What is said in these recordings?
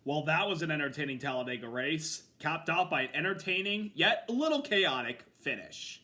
Well, that was an entertaining Talladega race, capped off by an entertaining, yet a little chaotic finish.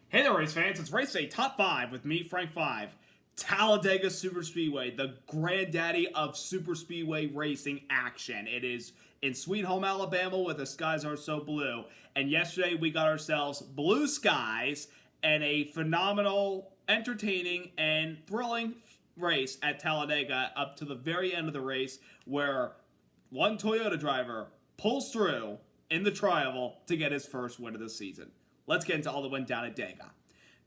Hey there, race fans. It's Race Day Top 5 with me, Frank 5. Talladega Superspeedway, the granddaddy of superspeedway racing action. It is in Sweet Home, Alabama, where the skies are so blue. And yesterday we got ourselves blue skies and a phenomenal, entertaining, and thrilling race at Talladega up to the very end of the race, where one Toyota driver pulls through in the tri-oval to get his first win of the season. Let's get into all that went down at Dega.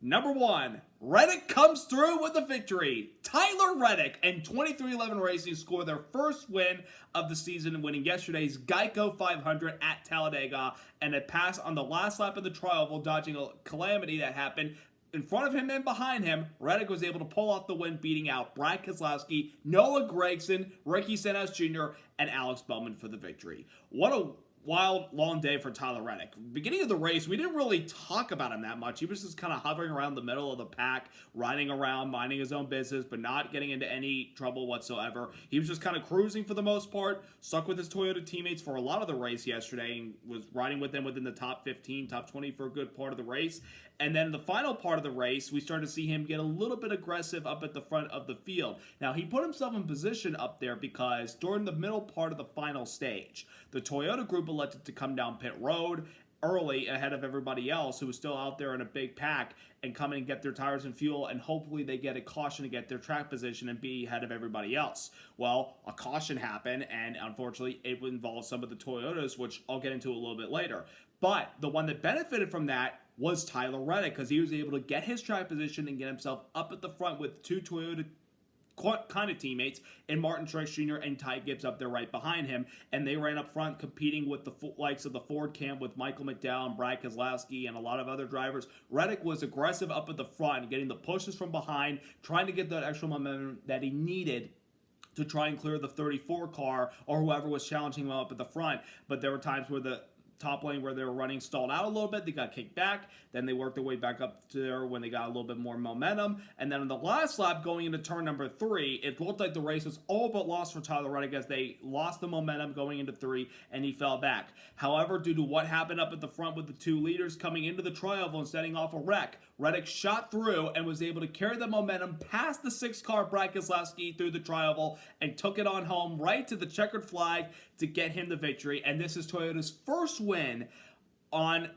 Number 1, Reddick comes through with the victory. Tyler Reddick and 2311 Racing score their first win of the season, winning yesterday's Geico 500 at Talladega, and a pass on the last lap of the tri-oval, dodging a calamity that happened in front of him and behind him. Reddick was able to pull off the win, beating out Brad Keselowski, Noah Gragson, Ricky Stenhouse Jr., and Alex Bowman for the victory. What a wild, long day for Tyler Reddick. Beginning of the race, we didn't really talk about him that much. He was just kind of hovering around the middle of the pack, riding around, minding his own business, but not getting into any trouble whatsoever. He was just kind of cruising for the most part, stuck with his Toyota teammates for a lot of the race yesterday, and was riding with them within the top 15, top 20 for a good part of the race. And then in the final part of the race, we started to see him get a little bit aggressive up at the front of the field. Now, he put himself in position up there because during the middle part of the final stage, the Toyota group elected to come down pit road early ahead of everybody else who was still out there in a big pack and come in and get their tires and fuel, and hopefully they get a caution to get their track position and be ahead of everybody else. Well, a caution happened, and unfortunately it involved some of the Toyotas, which I'll get into a little bit later. But the one that benefited from that was Tyler Reddick, because he was able to get his track position and get himself up at the front with two Toyota kind of teammates, and Martin Truex Jr. and Ty Gibbs up there right behind him, and they ran up front competing with the likes of the Ford camp with Michael McDowell and Brad Keselowski and a lot of other drivers. Reddick was aggressive up at the front, getting the pushes from behind, trying to get that extra momentum that he needed to try and clear the 34 car or whoever was challenging him up at the front. But there were times where the top lane where they were running stalled out a little bit. They got kicked back. Then they worked their way back up to there when they got a little bit more momentum. And then on the last lap, going into turn number 3, it looked like the race was all but lost for Tyler Reddick as they lost the momentum going into 3 and he fell back. However, due to what happened up at the front with the two leaders coming into the tri-oval and setting off a wreck, Reddick shot through and was able to carry the momentum past the 6-car Brad Keselowski through the tri-oval and took it on home right to the checkered flag to get him the victory. And this is Toyota's first win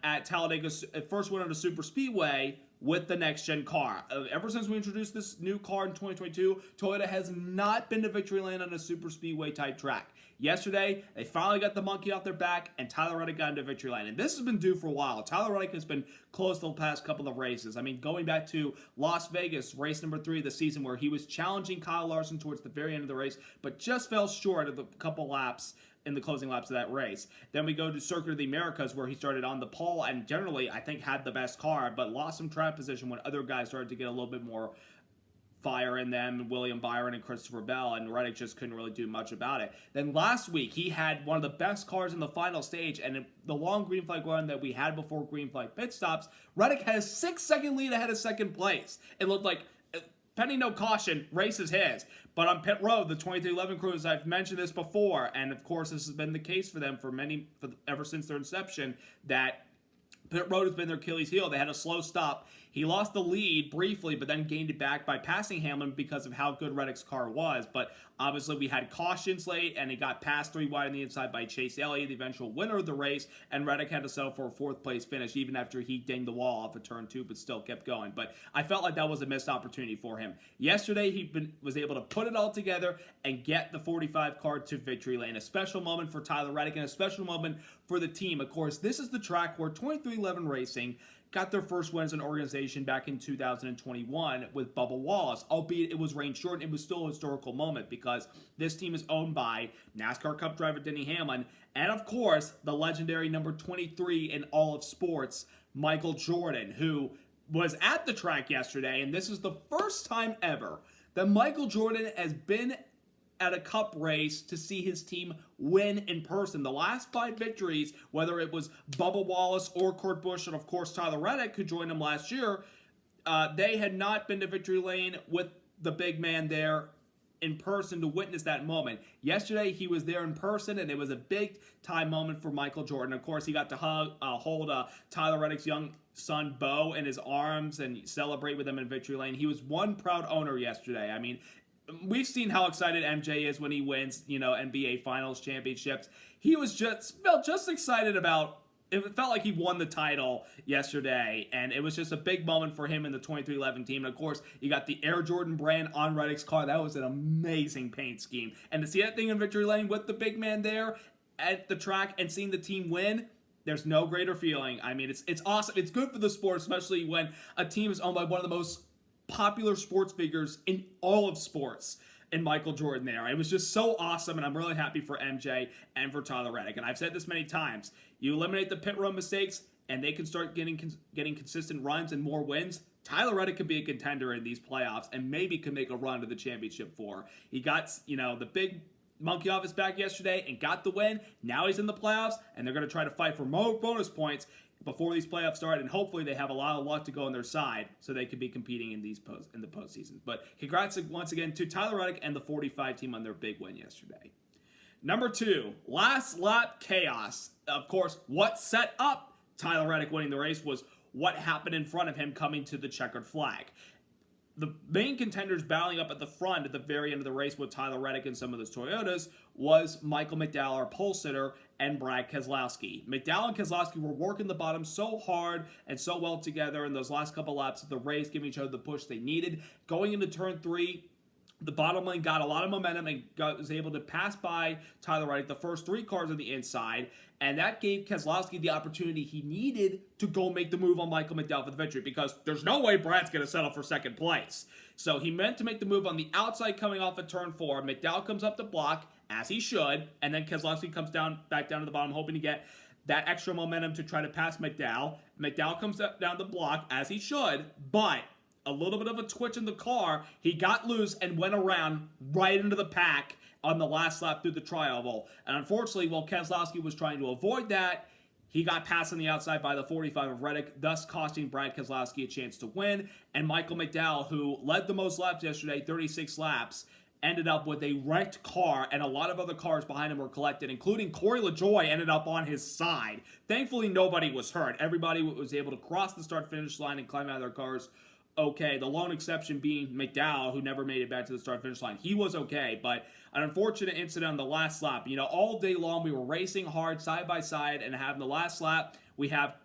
at Talladega, first win on a super speedway with the next-gen car. Ever since we introduced this new car in 2022, Toyota has not been to victory lane on a super speedway type track. Yesterday, they finally got the monkey off their back, and Tyler Reddick got into victory lane. And this has been due for a while. Tyler Reddick has been close the past couple of races. I mean, going back to Las Vegas, race number 3 of the season, where he was challenging Kyle Larson towards the very end of the race, but just fell short of a couple laps in the closing laps of that race. Then we go to Circuit of the Americas, where he started on the pole and generally, I think, had the best car, but lost some track position when other guys started to get a little bit more fire in them, William Byron and Christopher Bell, and Reddick just couldn't really do much about it. Then last week, he had one of the best cars in the final stage, and in the long green flag run that we had before green flag pit stops, Reddick had a 6-second lead ahead of second place. It looked like, pending no caution, race is his. But on pit road, the 2311 crews, I've mentioned this before, and of course this has been the case for them ever since their inception, that pit road has been their Achilles heel. They had a slow stop. He lost the lead briefly, but then gained it back by passing Hamlin because of how good Reddick's car was. But obviously we had cautions late, and he got passed 3 wide on the inside by Chase Elliott, the eventual winner of the race, and Reddick had to settle for a 4th place finish, even after he dinged the wall off of turn 2, but still kept going. But I felt like that was a missed opportunity for him. Yesterday, he was able to put it all together and get the 45 car to victory lane. A special moment for Tyler Reddick and a special moment for the team. Of course, this is the track where 2311 Racing got their first win as an organization back in 2021 with Bubba Wallace. Albeit it was rain short, it was still a historical moment because this team is owned by NASCAR Cup driver Denny Hamlin and, of course, the legendary number 23 in all of sports, Michael Jordan, who was at the track yesterday, and this is the first time ever that Michael Jordan has been at a cup race to see his team win in person. The last 5 victories, whether it was Bubba Wallace or Kurt Busch, and of course Tyler Reddick, who joined him last year, they had not been to victory lane with the big man there in person to witness that moment. Yesterday, he was there in person, and it was a big-time moment for Michael Jordan. Of course, he got to hold Tyler Reddick's young son, Bo, in his arms and celebrate with him in victory lane. He was one proud owner yesterday. I mean, we've seen how excited MJ is when he wins, NBA Finals championships. He was felt just excited about. It felt like he won the title yesterday, and it was just a big moment for him in the 2311 team. And of course, you got the Air Jordan brand on Reddick's car. That was an amazing paint scheme. And to see that thing in victory lane with the big man there at the track and seeing the team win, there's no greater feeling. I mean, it's awesome. It's good for the sport, especially when a team is owned by one of the most popular sports figures in all of sports. And Michael Jordan there. It was just so awesome, and I'm really happy for MJ and for Tyler Reddick. And I've said this many times. You eliminate the pit road mistakes, and they can start getting consistent runs and more wins. Tyler Reddick could be a contender in these playoffs and maybe could make a run to the championship four. He got, the big monkey off his back yesterday and got the win. Now he's in the playoffs, and they're going to try to fight for more bonus points before these playoffs start, and hopefully they have a lot of luck to go on their side so they could be competing in the postseason. But congrats once again to Tyler Reddick and the 45 team on their big win yesterday. Number 2, last lap chaos. Of course, what set up Tyler Reddick winning the race was what happened in front of him coming to the checkered flag. The main contenders battling up at the front at the very end of the race with Tyler Reddick and some of those Toyotas was Michael McDowell, our pole sitter, and Brad Keselowski. McDowell and Keselowski were working the bottom so hard and so well together in those last couple laps of the race, giving each other the push they needed. Going into turn 3, the bottom lane got a lot of momentum and was able to pass by Tyler Reddick, the first 3 cars on the inside, and that gave Keselowski the opportunity he needed to go make the move on Michael McDowell for the victory, because there's no way Brad's going to settle for second place. So he meant to make the move on the outside coming off of turn 4. McDowell comes up to block, as he should, and then Keselowski comes back down to the bottom, hoping to get that extra momentum to try to pass McDowell. McDowell comes down the block, as he should, but a little bit of a twitch in the car, he got loose and went around right into the pack on the last lap through the tri-oval. And unfortunately, while Keselowski was trying to avoid that, he got passed on the outside by the 45 of Reddick, thus costing Brad Keselowski a chance to win. And Michael McDowell, who led the most laps yesterday, 36 laps, ended up with a wrecked car, and a lot of other cars behind him were collected, including Corey LaJoie ended up on his side. Thankfully, nobody was hurt. Everybody was able to cross the start-finish line and climb out of their cars okay. The lone exception being McDowell, who never made it back to the start-finish line. He was okay, but an unfortunate incident on the last lap. All day long we were racing hard side by side, and having the last lap, we have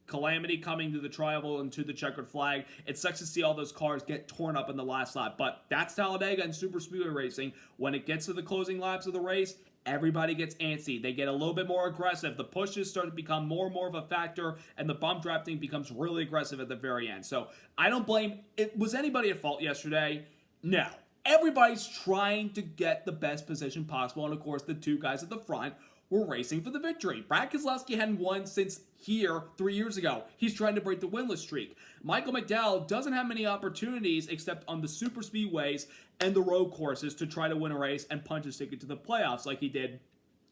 calamity coming to the tri-oval and to the checkered flag. It sucks to see all those cars get torn up in the last lap, but that's Talladega and super speedway racing. When it gets to the closing laps of the race, everybody gets antsy. They get a little bit more aggressive. The pushes start to become more and more of a factor, and the bump drafting becomes really aggressive at the very end. So I don't blame it. Was anybody at fault yesterday? No. Everybody's trying to get the best position possible, and of course the 2 guys at the front were racing for the victory. Brad Keselowski hadn't won since here 3 years ago. He's trying to break the winless streak. Michael McDowell doesn't have many opportunities except on the super speedways and the road courses to try to win a race and punch his ticket to the playoffs like he did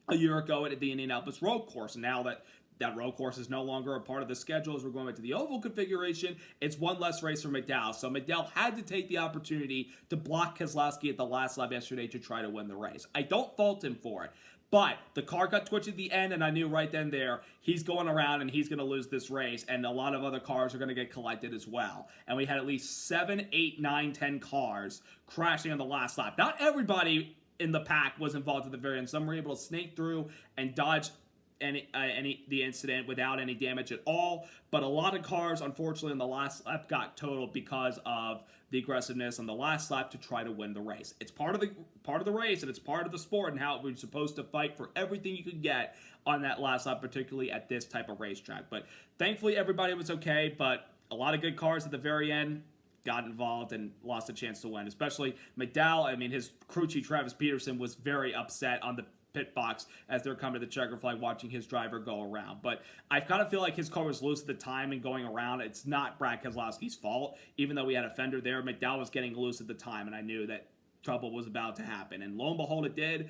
a year ago at the Indianapolis road course. And now that road course is no longer a part of the schedule as we're going back to the oval configuration, it's one less race for McDowell. So McDowell had to take the opportunity to block Keselowski at the last lap yesterday to try to win the race. I don't fault him for it. But the car got twitched at the end, and I knew right then there, he's going around and he's going to lose this race, and a lot of other cars are going to get collected as well. And we had at least 7, 8, 9, 10 cars crashing on the last lap. Not everybody in the pack was involved at the very end. Some were able to snake through and dodge the incident without any damage at all, but a lot of cars, unfortunately, in the last lap got totaled because of the aggressiveness on the last lap to try to win the race. It's part of the race, and it's part of the sport, and how we're supposed to fight for everything you can get on that last lap, particularly at this type of racetrack. But thankfully, everybody was okay, but a lot of good cars at the very end got involved and lost a chance to win, especially McDowell. I mean, his crew chief, Travis Peterson, was very upset on the pit box as they're coming to the checker flag watching his driver go around. But I kind of feel like his car was loose at the time and going around. It's not Brad Keselowski's fault. Even though we had a fender there, McDowell was getting loose at the time, and I knew that trouble was about to happen. And lo and behold, it did.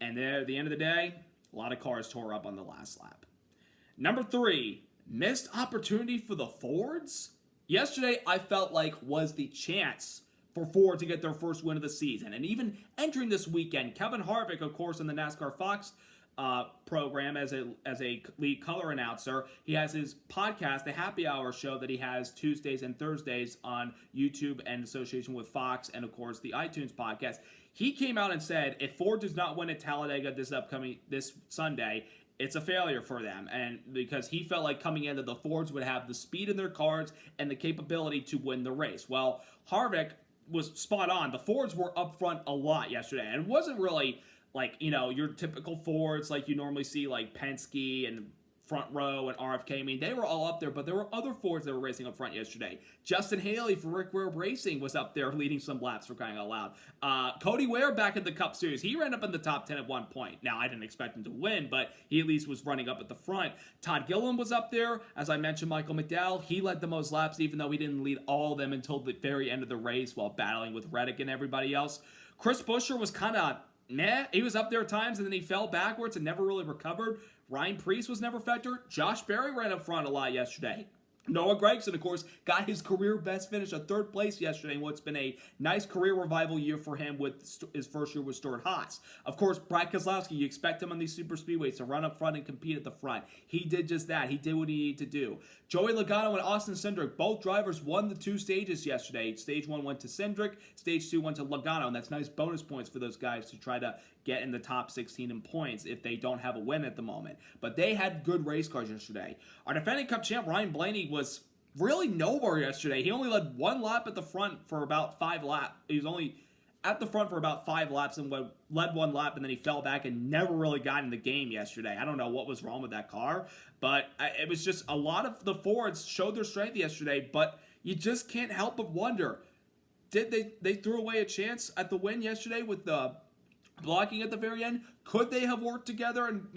And there, at the end of the day, a lot of cars tore up on the last lap. Number 3, missed opportunity for the Fords. Yesterday, I felt like was the chance for Ford to get their first win of the season. And even entering this weekend, Kevin Harvick, of course, in the NASCAR Fox program as a lead color announcer, he has his podcast, the Happy Hour show, that he has Tuesdays and Thursdays on YouTube in association with Fox, and of course the iTunes podcast. He came out and said if Ford does not win at Talladega this Sunday, it's a failure for them, and because he felt like coming in that the Fords would have the speed in their cars and the capability to win the race. Well, Harvick was spot on. The Fords were up front a lot yesterday, and it wasn't really like, your typical Fords like you normally see, like Penske and Front Row and RFK. I mean, they were all up there, but there were other Fords that were racing up front yesterday. Justin Haley for Rick Ware Racing was up there leading some laps, for crying out loud. Cody Ware back in the Cup Series. He ran up in the top 10 at one point. Now, I didn't expect him to win, but he at least was running up at the front. Todd Gilliland was up there. As I mentioned, Michael McDowell, he led the most laps, even though he didn't lead all of them until the very end of the race while battling with Reddick and everybody else. Chris Buescher was kind of meh. He was up there at times, and then he fell backwards and never really recovered. Ryan Preece was never factor. Josh Berry ran up front a lot yesterday. Noah Gragson, of course, got his career best finish of 3rd place yesterday in what's been a nice career revival year for him with his first year with Stuart Haas. Of course, Brad Keselowski, you expect him on these super speedways to run up front and compete at the front. He did just that. He did what he needed to do. Joey Logano and Austin Cindric, both drivers won the 2 stages yesterday. Stage 1 went to Cindric, Stage 2 went to Logano, and that's nice bonus points for those guys to try to get in the top 16 in points if they don't have a win at the moment. But they had good race cars yesterday. Our defending Cup champ, Ryan Blaney, was really nowhere yesterday. He only led 1 lap at the front for about 5 laps. He was only at the front for about 5 laps and led 1 lap, and then he fell back and never really got in the game yesterday. I don't know what was wrong with that car, but it was just a lot of the Fords showed their strength yesterday, but you just can't help but wonder, did they threw away a chance at the win yesterday with the blocking at the very end? Could they have worked together and,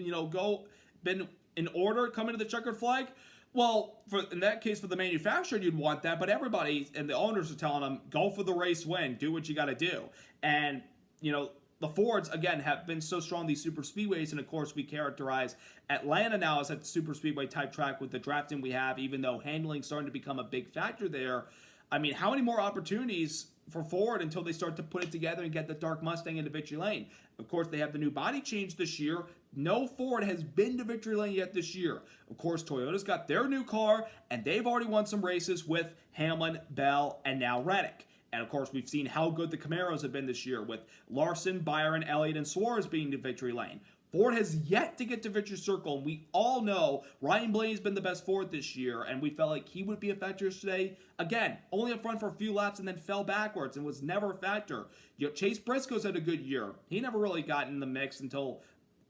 been in order coming to the checkered flag? Well, in that case, for the manufacturer, you'd want that, but everybody and the owners are telling them, go for the race win, do what you got to do. And, the Fords, again, have been so strong, these super speedways, and of course, we characterize Atlanta now as a super speedway type track with the drafting we have, even though handling starting to become a big factor there. I mean, how many more opportunities for Ford until they start to put it together and get the Dark Mustang into victory lane? Of course, they have the new body change this year. No Ford has been to victory lane yet this year. Of course, Toyota's got their new car, and they've already won some races with Hamlin, Bell, and now Reddick. And of course, we've seen how good the Camaros have been this year with Larson, Byron, Elliott, and Suarez being to victory lane. Ford has yet to get to victory circle, and we all know Ryan Blaney's been the best Ford this year, and we felt like he would be a factor today. Again, only up front for a few laps and then fell backwards and was never a factor. Chase Briscoe's had a good year. He never really got in the mix until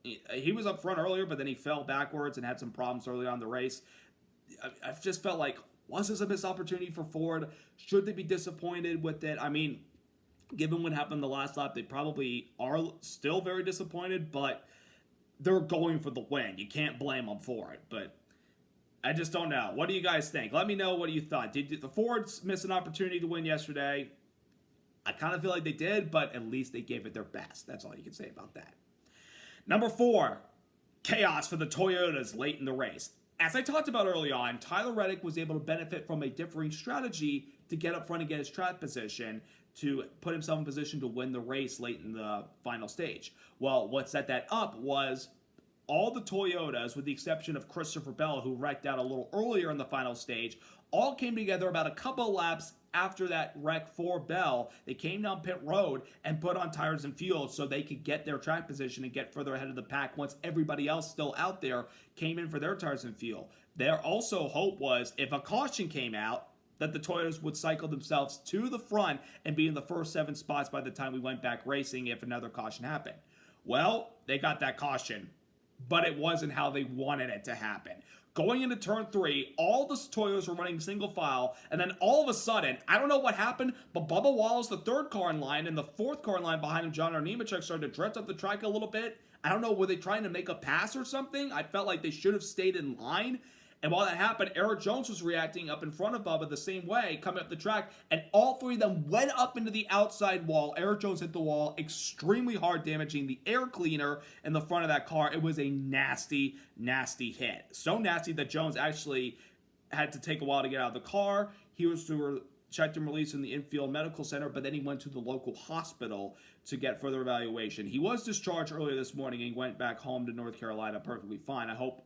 he was up front earlier, but then he fell backwards and had some problems early on in the race. I've just felt like, was this a missed opportunity for Ford? Should they be disappointed with it? I mean, given what happened the last lap, they probably are still very disappointed, but they're going for the win. You can't blame them for it, but I just don't know. What do you guys think? Let me know what you thought. Did the Fords miss an opportunity to win yesterday? I kind of feel like they did, but at least they gave it their best. That's all you can say about that. Number 4, chaos for the Toyotas late in the race. As I talked about early on, Tyler Reddick was able to benefit from a differing strategy to get up front and get his track position to put himself in position to win the race late in the final stage. Well, what set that up was all the Toyotas, with the exception of Christopher Bell, who wrecked out a little earlier in the final stage, all came together about a couple of laps after that wreck for Bell. They came down pit road and put on tires and fuel so they could get their track position and get further ahead of the pack once everybody else still out there came in for their tires and fuel. Their also hope was, if a caution came out, that the Toyotas would cycle themselves to the front and be in the first 7 spots by the time we went back racing if another caution happened. Well, they got that caution, but it wasn't how they wanted it to happen. Going into turn 3, all the Toyotas were running single file, and then all of a sudden, I don't know what happened, but Bubba Wallace, the 3rd car in line, and the 4th car in line behind him, John Nemechek, started to drift up the track a little bit. I don't know, were they trying to make a pass or something? I felt like they should have stayed in line, And while that happened, Eric Jones was reacting up in front of Bubba the same way, coming up the track, and all three of them went up into the outside wall. Eric Jones hit the wall extremely hard, damaging the air cleaner in the front of that car. It was a nasty, nasty hit. So nasty that Jones actually had to take a while to get out of the car. He was checked and released in the infield medical center, but then he went to the local hospital to get further evaluation. He was discharged earlier this morning and went back home to North Carolina perfectly fine. I hope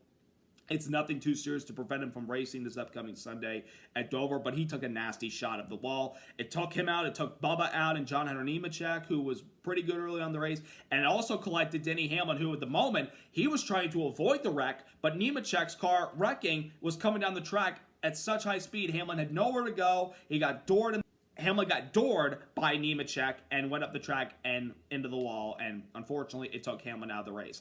it's nothing too serious to prevent him from racing this upcoming Sunday at Dover, but he took a nasty shot at the wall. It took him out. It took Bubba out and John Hunter Nemechek, who was pretty good early on the race. And it also collected Denny Hamlin, who at the moment, he was trying to avoid the wreck, but Nemechek's car wrecking was coming down the track at such high speed. Hamlin had nowhere to go. He got doored. Hamlin got doored by Nemechek and went up the track and into the wall. And unfortunately, it took Hamlin out of the race.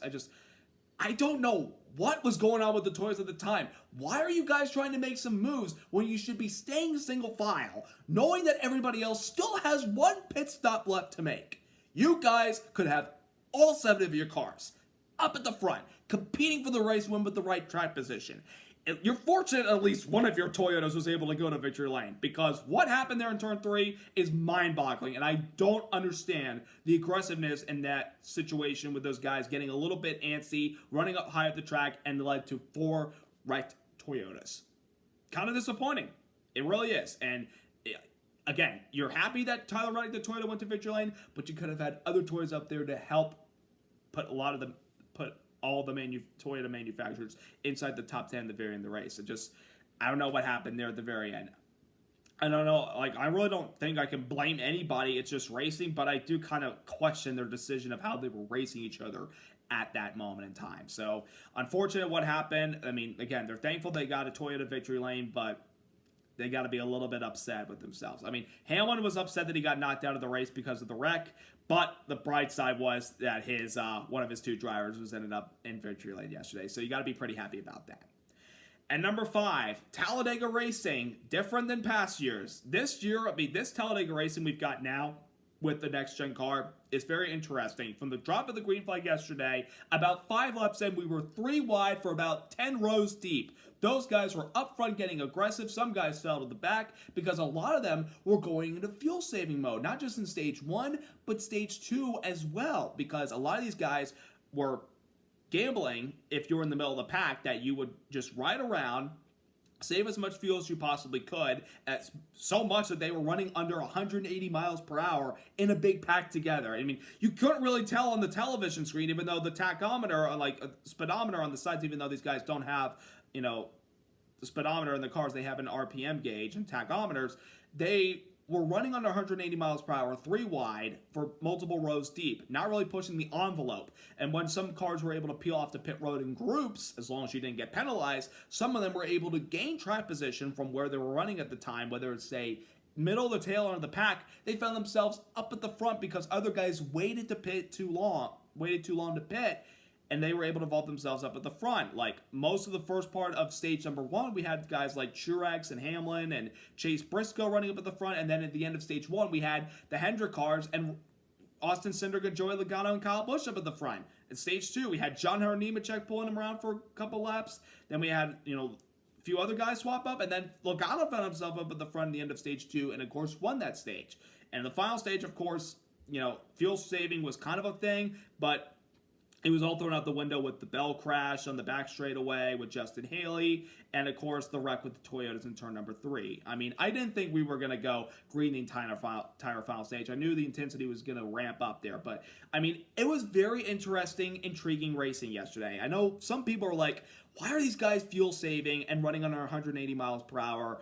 I don't know what was going on with the Toyotas at the time. Why are you guys trying to make some moves when you should be staying single file, knowing that everybody else still has one pit stop left to make? You guys could have all 7 of your cars up at the front, competing for the race win with the right track position. You're fortunate at least one of your Toyotas was able to go to victory lane, because what happened there in turn 3 is mind-boggling, and I don't understand the aggressiveness in that situation with those guys getting a little bit antsy, running up high at the track, and led to 4 wrecked Toyotas. Kind of disappointing. It really is. And again, you're happy that Tyler Reddick, the Toyota, went to victory lane, but you could have had other Toyotas up there to help put all the Toyota manufacturers inside the top 10 at the very end of the race. I don't know what happened there at the very end. I don't know. I really don't think I can blame anybody. It's just racing, but I do kind of question their decision of how they were racing each other at that moment in time. So, unfortunate what happened. I mean, again, they're thankful they got a Toyota victory lane, but they got to be a little bit upset with themselves. I mean, Hamlin was upset that he got knocked out of the race because of the wreck, but the bright side was that one of his 2 drivers was ended up in victory lane yesterday. So you got to be pretty happy about that. And number 5, Talladega Racing, different than past years. This Talladega Racing we've got now with the next-gen car is very interesting. From the drop of the green flag yesterday, about 5 laps in, we were 3 wide for about 10 rows deep. Those guys were up front getting aggressive. Some guys fell to the back because a lot of them were going into fuel-saving mode, not just in Stage 1, but Stage 2 as well, because a lot of these guys were gambling, if you're in the middle of the pack, that you would just ride around, save as much fuel as you possibly could, so much that they were running under 180 miles per hour in a big pack together. I mean, you couldn't really tell on the television screen, even though the tachometer, like a speedometer on the sides, even though these guys don't have, the speedometer in the cars, they have an RPM gauge and tachometers, they were running under 180 miles per hour, 3 wide, for multiple rows deep, not really pushing the envelope. And when some cars were able to peel off the pit road in groups, as long as you didn't get penalized, some of them were able to gain track position from where they were running at the time, whether it's, say, middle of the tail end of the pack. They found themselves up at the front because other guys waited too long to pit, and they were able to vault themselves up at the front. Like, most of the first part of stage number 1, we had guys like Truex and Hamlin and Chase Briscoe running up at the front, and then at the end of stage 1, we had the Hendrick cars and Austin Cindric, Joey Logano, and Kyle Busch up at the front. In stage 2, we had John Hunter Nemechek pulling him around for a couple laps. Then we had, a few other guys swap up, and then Logano found himself up at the front at the end of stage 2, and of course won that stage. And the final stage, of course, fuel saving was kind of a thing, but it was all thrown out the window with the Bell crash on the back straightaway with Justin Haley, and of course the wreck with the Toyotas in turn number 3. I mean, I didn't think we were going to go green the entire final stage. I knew the intensity was going to ramp up there, but I mean, it was very interesting, intriguing racing yesterday. I know some people are like, why are these guys fuel saving and running under 180 miles per hour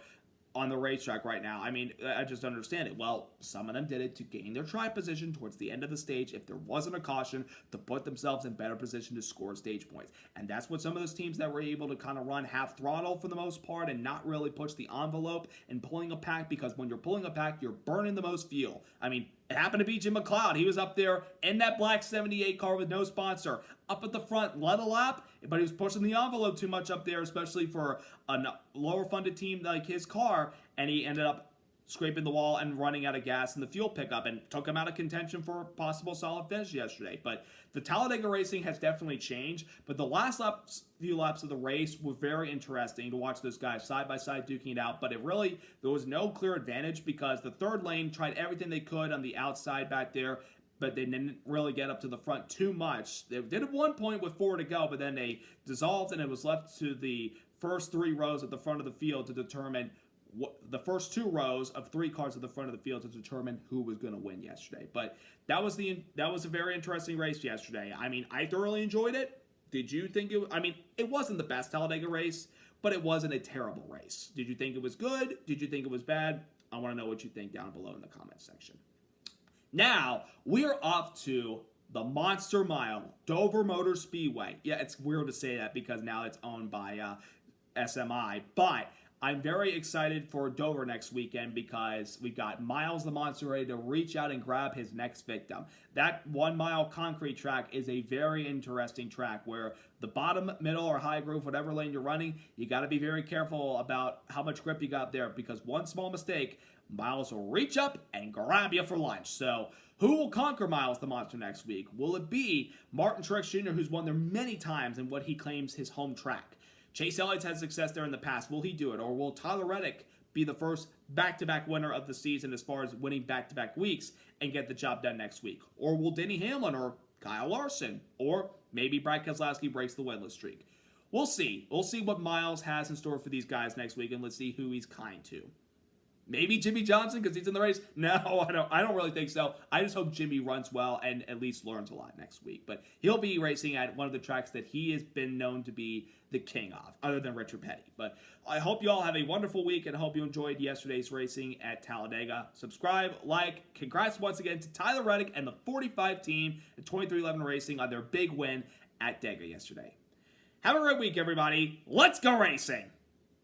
on the racetrack right now? I mean, I just don't understand it. Well, some of them did it to gain their track position towards the end of the stage if there wasn't a caution, to put themselves in better position to score stage points. And that's what some of those teams that were able to kind of run half throttle for the most part and not really push the envelope and pulling a pack, because when you're pulling a pack, you're burning the most fuel. I mean, it happened to be Jim McLeod. He was up there in that black 78 car with no sponsor, up at the front, led a lap, but he was pushing the envelope too much up there, especially for a lower funded team like his car, and he ended up scraping the wall and running out of gas in the fuel pickup and took him out of contention for a possible solid finish yesterday. But the Talladega racing has definitely changed, but the last few laps of the race were very interesting to watch those guys side by side duking it out, but there was no clear advantage because the third lane tried everything they could on the outside back there, but they didn't really get up to the front too much. They did at one point with 4 to go, but then they dissolved and it was left to the first 3 rows at the front of the field to determine the first 2 rows of 3 cars at the front of the field to determine who was going to win yesterday. But that was a very interesting race yesterday. I mean, I thoroughly enjoyed it. Did you think it wasn't the best Talladega race, but it wasn't a terrible race. Did you think it was good? Did you think it was bad? I want to know what you think down below in the comments section. Now, we are off to the Monster Mile, Dover Motor Speedway. Yeah, it's weird to say that because now it's owned by SMI, but I'm very excited for Dover next weekend because we've got Miles the Monster ready to reach out and grab his next victim. That 1 mile concrete track is a very interesting track where the bottom, middle, or high groove, whatever lane you're running, you got to be very careful about how much grip you got there because one small mistake, Miles will reach up and grab you for lunch. So who will conquer Miles the Monster next week? Will it be Martin Truex Jr., who's won there many times in what he claims his home track? Chase Elliott's had success there in the past. Will he do it? Or will Tyler Reddick be the first back-to-back winner of the season as far as winning back-to-back weeks and get the job done next week? Or will Denny Hamlin or Kyle Larson? Or maybe Brad Keselowski breaks the winless streak? We'll see. We'll see what Miles has in store for these guys next week, and let's see who he's kind to. Maybe Jimmy Johnson because he's in the race? No, I don't really think so. I just hope Jimmy runs well and at least learns a lot next week. But he'll be racing at one of the tracks that he has been known to be the king of, other than Richard Petty. But I hope you all have a wonderful week and I hope you enjoyed yesterday's racing at Talladega. Subscribe, like, congrats once again to Tyler Reddick and the 45 team at 2311 Racing on their big win at Dega yesterday. Have a great week, everybody. Let's go racing!